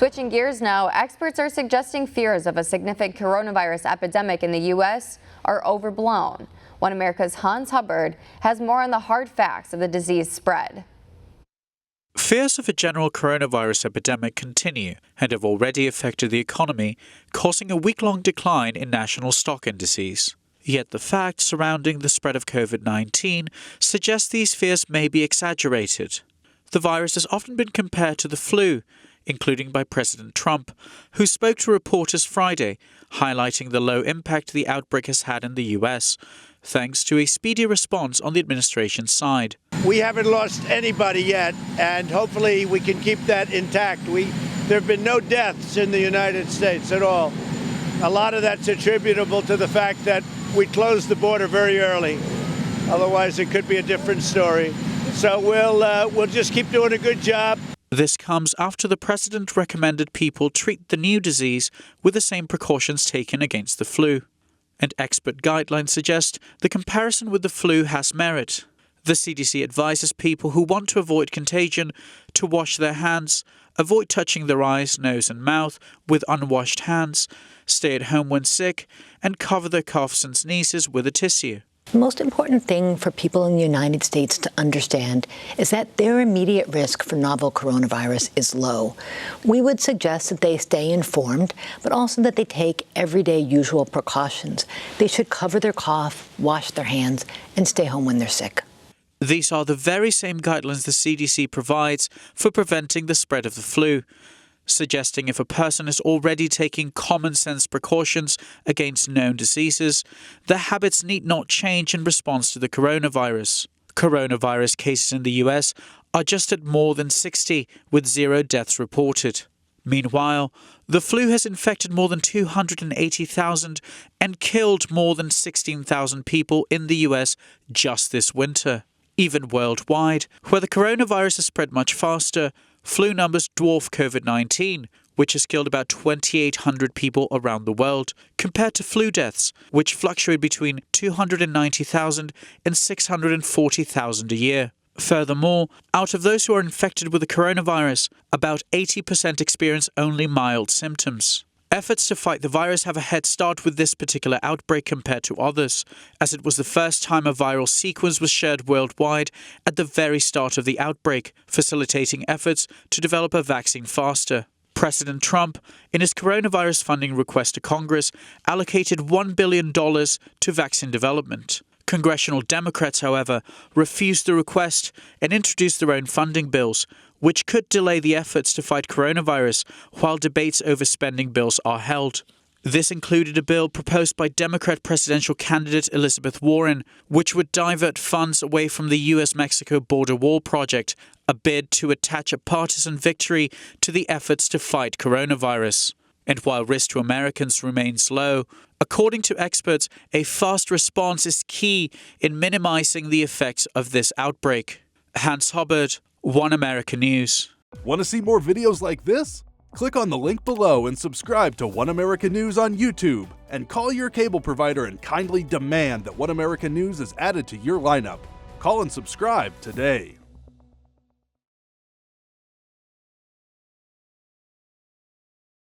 Switching gears now, experts are suggesting fears of a significant coronavirus epidemic in the U.S. are overblown. One America's Hubbard has more on the hard facts of the disease spread. Fears of a general coronavirus epidemic continue and have already affected the economy, causing a week-long decline in national stock indices. Yet the facts surrounding the spread of COVID-19 suggest these fears may be exaggerated. The virus has often been compared to the flu, including by President Trump, who spoke to reporters Friday, highlighting the low impact the outbreak has had in the U.S., thanks to a speedy response on the administration's side. We haven't lost anybody yet, and hopefully we can keep that intact. There have been no deaths in the United States at all. A lot of that's attributable to the fact that we closed the border very early. Otherwise, it could be a different story. So we'll just keep doing a good job. This comes after the president recommended people treat the new disease with the same precautions taken against the flu. And expert guidelines suggest the comparison with the flu has merit. The CDC advises people who want to avoid contagion to wash their hands, avoid touching their eyes, nose and mouth with unwashed hands, stay at home when sick, and cover their coughs and sneezes with a tissue. The most important thing for people in the United States to understand is that their immediate risk for novel coronavirus is low. We would suggest that they stay informed, but also that they take everyday usual precautions. They should cover their cough, wash their hands, and stay home when they're sick. These are the very same guidelines the CDC provides for preventing the spread of the flu, suggesting if a person is already taking common-sense precautions against known diseases, their habits need not change in response to the coronavirus. Coronavirus cases in the U.S. are just at more than 60, with 0 deaths reported. Meanwhile, the flu has infected more than 280,000 and killed more than 16,000 people in the U.S. just this winter. Even worldwide, where the coronavirus has spread much faster, flu numbers dwarf COVID-19, which has killed about 2,800 people around the world, compared to flu deaths, which fluctuate between 290,000 and 640,000 a year. Furthermore, out of those who are infected with the coronavirus, about 80% experience only mild symptoms. Efforts to fight the virus have a head start with this particular outbreak compared to others, as it was the first time a viral sequence was shared worldwide at the very start of the outbreak, facilitating efforts to develop a vaccine faster. President Trump, in his coronavirus funding request to Congress, allocated $1 billion to vaccine development. Congressional Democrats, however, refused the request and introduced their own funding bills, which could delay the efforts to fight coronavirus while debates over spending bills are held. This included a bill proposed by Democrat presidential candidate Elizabeth Warren, which would divert funds away from the U.S.-Mexico border wall project, a bid to attach a partisan victory to the efforts to fight coronavirus. And while risk to Americans remains low, according to experts, a fast response is key in minimizing the effects of this outbreak. Hubbard, One America News. Want to see more videos like this? Click on the link below and subscribe to One America News on YouTube, and call your cable provider and kindly demand that One America News is added to your lineup. Call and subscribe today.